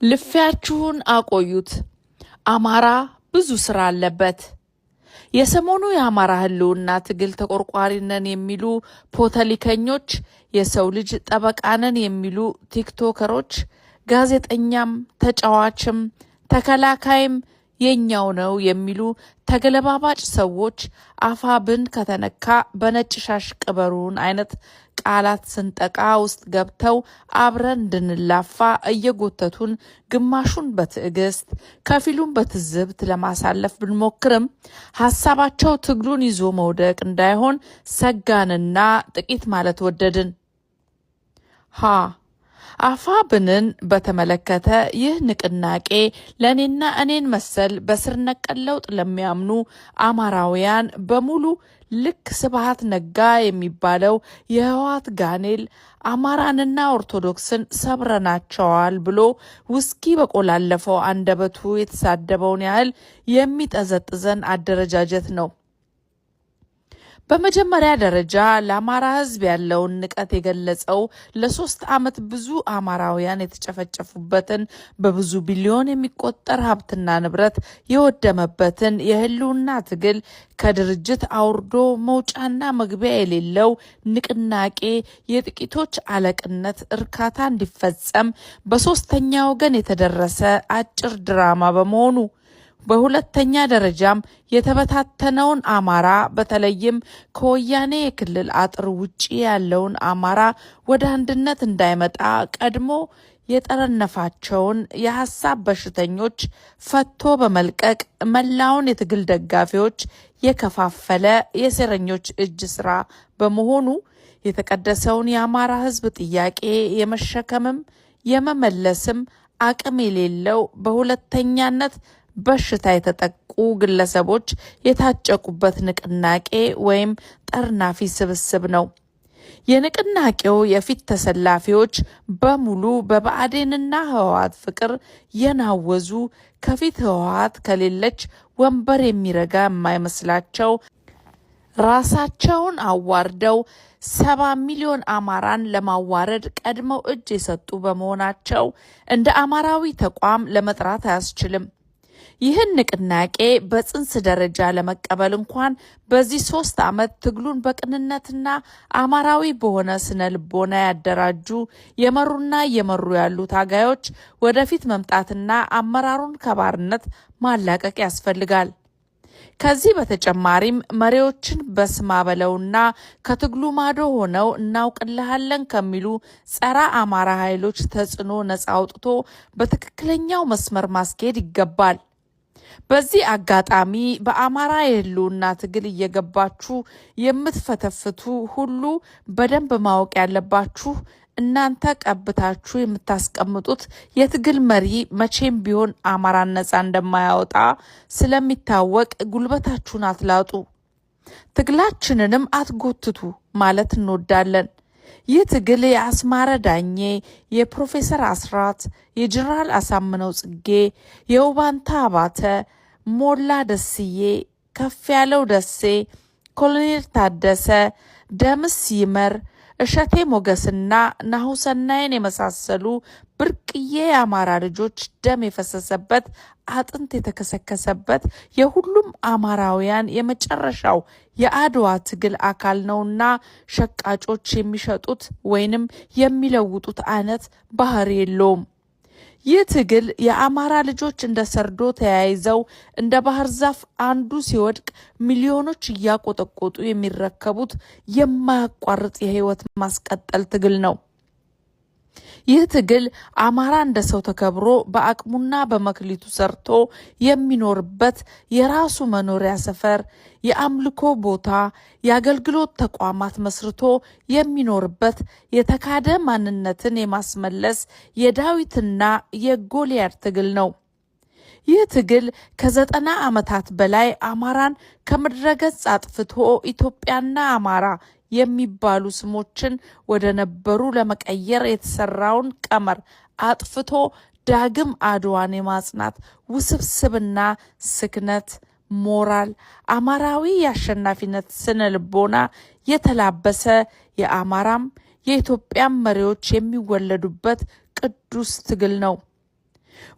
ልፊያችሁን አቆዩት። አማራ ብዙ ስራ አለበት። የሰሞኑ የአማራ ህልውና ትግል ተቆርቋሪነን የሚሉ ፖለቲከኞች፣ የሰው ልጅ ጠበቃነን የሚሉ ቲክቶከሮች፣ ጋዜጠኛም ተጫዋችም ተከላካይም የኛው ነው የሚሉ ተገለባባጭ ሰዎች አፋብን ከተነካ በነጭ ሻሽ ቅበሩን አይነት ቃላት ስንጠቃ ውስጥ ገብተው አብረን እንድንላፋ እየጎተቱን ግማሹን በትዕግስት ከፊሉን በትዝብት ለማሳለፍ ብንሞክርም ሀሳባቸው ትግሉን ይዞ መውደቅ እንዳይሆን ሰጋንና ጥቂት ማለት ወደድን። አፋብንን በተመለከተ ይህ ንቅናቄ ለእኔና እኔን መሰል በስር ነቀል ለውጥ ለሚያምኑ አማራውያን በሙሉ ልክ ስብሃት ነጋ የሚባለው የህወሓት ጋኔል አማራንና ኦርቶዶክስን ሰብረናቸዋል ብሎ ውስኪ በቆላለፈው አንደበቱ የተሳደበውን ያህል የሚጠዘጥዘን አደረጃጀት ነው። በመጀመሪያ ደረጃ ለአማራ ህዝብ ያለውን ንቀት የገለጸው ለ3 ዓመት ብዙ አማራውያን የተጨፈጨፉበትን በብዙ ቢሊዮን የሚቆጠር ሀብትና ንብረት የወደመበትን የህልውና ትግል ከድርጅት አውርዶ መውጫና መግቢያ የሌለው ንቅናቄ የጥቂቶች አለቅነት እርካታ እንዲፈጸም በሶስተኛ ወገን የተደረሰ አጭር ድራማ በመሆኑ፣ በሁለተኛ ደረጃም የተበታተነውን አማራ በተለይም ከወያኔ የክልል አጥር ውጪ ያለውን አማራ ወደ አንድነት እንዳይመጣ ቀድሞ የጠረነፋቸውን የሐሳብ በሽተኞች ፈቶ በመልቀቅ መላውን የትግል ደጋፊዎች የከፋፈለ የሴረኞች እጅ ስራ በመሆኑ የተቀደሰውን የአማራ ህዝብ ጥያቄ የመሸከምም የመመለስም አቅም የሌለው በሁለተኛነት በሽታ የተጠቁ ግለሰቦች የታጨቁበት ንቅናቄ ወይም ጠርናፊ ስብስብ ነው። የንቅናቄው የፊት ተሰላፊዎች በሙሉ በብአዴንና ህወሓት ፍቅር የናወዙ፣ ከፊት ህወሓት ከሌለች ወንበር የሚረጋ የማይመስላቸው፣ ራሳቸውን አዋርደው 70 ሚሊዮን አማራን ለማዋረድ ቀድመው እጅ የሰጡ በመሆናቸው እንደ አማራዊ ተቋም ለመጥራት አያስችልም። ይህን ንቅናቄ በጽንስ ደረጃ ለመቀበል እንኳን በዚህ 3 ዓመት ትግሉን በቅንነትና አማራዊ በሆነ ስነ ልቦና ያደራጁ የመሩና እየመሩ ያሉ ታጋዮች ወደፊት መምጣትና አመራሩን ከባርነት ማላቀቅ ያስፈልጋል። ከዚህ በተጨማሪም መሪዎችን በስማ በለውና ከትግሉ ማዶ ሆነው እናውቅልሃለን ከሚሉ ጸረ አማራ ኃይሎች ተጽዕኖ ነጻ አውጥቶ በትክክለኛው መስመር ማስኬድ ይገባል። በዚህ አጋጣሚ በአማራ የህልውና ትግል እየገባችሁ የምትፈተፍቱ ሁሉ በደንብ ማወቅ ያለባችሁ እናንተ ቀብታችሁ የምታስቀምጡት የትግል መሪ መቼም ቢሆን አማራን ነጻ እንደማያወጣ ስለሚታወቅ ጉልበታችሁን አትላጡ፣ ትግላችንንም አትጎትቱ ማለት እንወዳለን። ይህ ትግል የአስማረ ዳኜ፣ የፕሮፌሰር አስራት፣ የጀነራል አሳምነው ጽጌ፣ የውባንታ አባተ፣ ሞላ ደስዬ፣ ከፍ ያለው ደሴ፣ ኮሎኔል ታደሰ፣ ደምስ ይመር፣ እሸቴ ሞገስና ናሁሰናይን የመሳሰሉ ብርቅዬ የአማራ ልጆች ደም የፈሰሰበት አጥንት የተከሰከሰበት የሁሉም አማራውያን የመጨረሻው የአድዋ ትግል አካል ነውና ሸቃጮች የሚሸጡት ወይንም የሚለውጡት አይነት ባህሪ የለውም። ይህ ትግል የአማራ ልጆች እንደ ሰርዶ ተያይዘው እንደ ባህር ዛፍ አንዱ ሲወድቅ ሚሊዮኖች እያቆጠቆጡ የሚረከቡት የማያቋርጥ የህይወት ማስቀጠል ትግል ነው። ይህ ትግል አማራ እንደ ሰው ተከብሮ በአቅሙና በመክሊቱ ሰርቶ የሚኖርበት የራሱ መኖሪያ ሰፈር፣ የአምልኮ ቦታ፣ የአገልግሎት ተቋማት መስርቶ የሚኖርበት የተካደ ማንነትን የማስመለስ የዳዊትና የጎልያድ ትግል ነው። ይህ ትግል ከ90 ዓመታት በላይ አማራን ከምድረገጽ አጥፍቶ ኢትዮጵያና አማራ የሚባሉ ስሞችን ወደ ነበሩ ለመቀየር የተሰራውን ቀመር አጥፍቶ ዳግም አድዋን የማጽናት ውስብስብና ስክነት ሞራል አማራዊ የአሸናፊነት ስነ ልቦና የተላበሰ የአማራም የኢትዮጵያም መሪዎች የሚወለዱበት ቅዱስ ትግል ነው።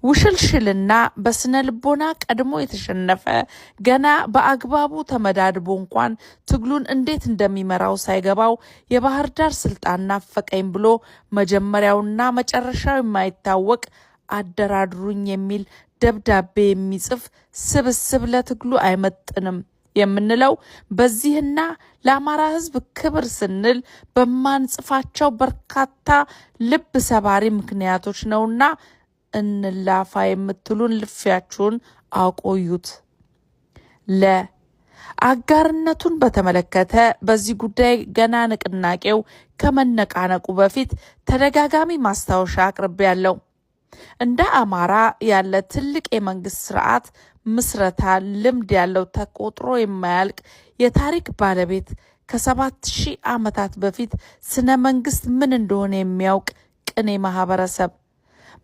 ውሽልሽልና በስነ ልቦና ቀድሞ የተሸነፈ ገና በአግባቡ ተመዳድቦ እንኳን ትግሉን እንዴት እንደሚመራው ሳይገባው የባህር ዳር ስልጣን ናፈቀኝ ብሎ መጀመሪያውና መጨረሻው የማይታወቅ አደራድሩኝ የሚል ደብዳቤ የሚጽፍ ስብስብ ለትግሉ አይመጥንም የምንለው በዚህና ለአማራ ሕዝብ ክብር ስንል በማንጽፋቸው በርካታ ልብ ሰባሪ ምክንያቶች ነውና እንላፋ የምትሉን ልፊያችሁን አቆዩት። አጋርነቱን በተመለከተ በዚህ ጉዳይ ገና ንቅናቄው ከመነቃነቁ በፊት ተደጋጋሚ ማስታወሻ አቅርቤያለሁ። እንደ አማራ ያለ ትልቅ የመንግስት ስርዓት ምስረታ ልምድ ያለው ተቆጥሮ የማያልቅ የታሪክ ባለቤት ከ7000 ዓመታት በፊት ስነ መንግስት ምን እንደሆነ የሚያውቅ ቅኔ ማህበረሰብ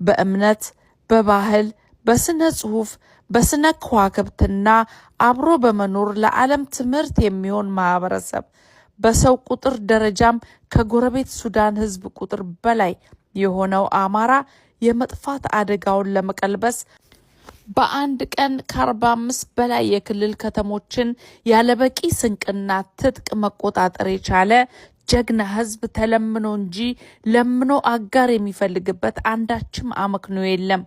በእምነት፣ በባህል፣ በስነ ጽሁፍ፣ በስነ ከዋክብትና አብሮ በመኖር ለዓለም ትምህርት የሚሆን ማህበረሰብ በሰው ቁጥር ደረጃም ከጎረቤት ሱዳን ህዝብ ቁጥር በላይ የሆነው አማራ የመጥፋት አደጋውን ለመቀልበስ በአንድ ቀን ከ45 በላይ የክልል ከተሞችን ያለበቂ ስንቅና ትጥቅ መቆጣጠር የቻለ ጀግና ህዝብ ተለምኖ እንጂ ለምኖ አጋር የሚፈልግበት አንዳችም አመክንዮ የለም።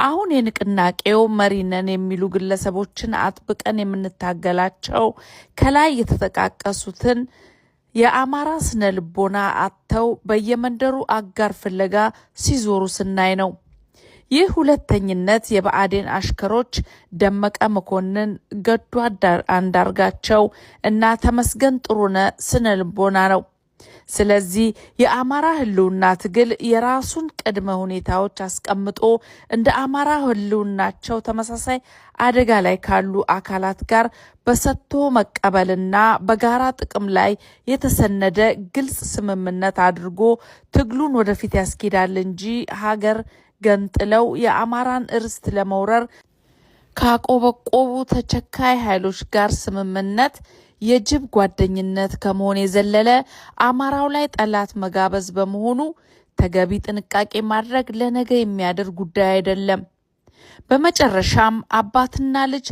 አሁን የንቅናቄው መሪነን የሚሉ ግለሰቦችን አጥብቀን የምንታገላቸው ከላይ የተጠቃቀሱትን የአማራ ስነ ልቦና አጥተው በየመንደሩ አጋር ፍለጋ ሲዞሩ ስናይ ነው። ይህ ሁለተኝነት የብአዴን አሽከሮች ደመቀ መኮንን፣ ገዱ አንዳርጋቸው እና ተመስገን ጥሩነህ ስነ ልቦና ነው። ስለዚህ የአማራ ህልውና ትግል የራሱን ቅድመ ሁኔታዎች አስቀምጦ እንደ አማራ ህልውናቸው ተመሳሳይ አደጋ ላይ ካሉ አካላት ጋር በሰጥቶ መቀበልና በጋራ ጥቅም ላይ የተሰነደ ግልጽ ስምምነት አድርጎ ትግሉን ወደፊት ያስኬዳል እንጂ ሀገር ገንጥለው የአማራን ርስት ለመውረር ካቆበቆቡ ተቸካይ ኃይሎች ጋር ስምምነት የጅብ ጓደኝነት ከመሆን የዘለለ አማራው ላይ ጠላት መጋበዝ በመሆኑ ተገቢ ጥንቃቄ ማድረግ ለነገ የሚያደርግ ጉዳይ አይደለም። በመጨረሻም አባትና ልጅ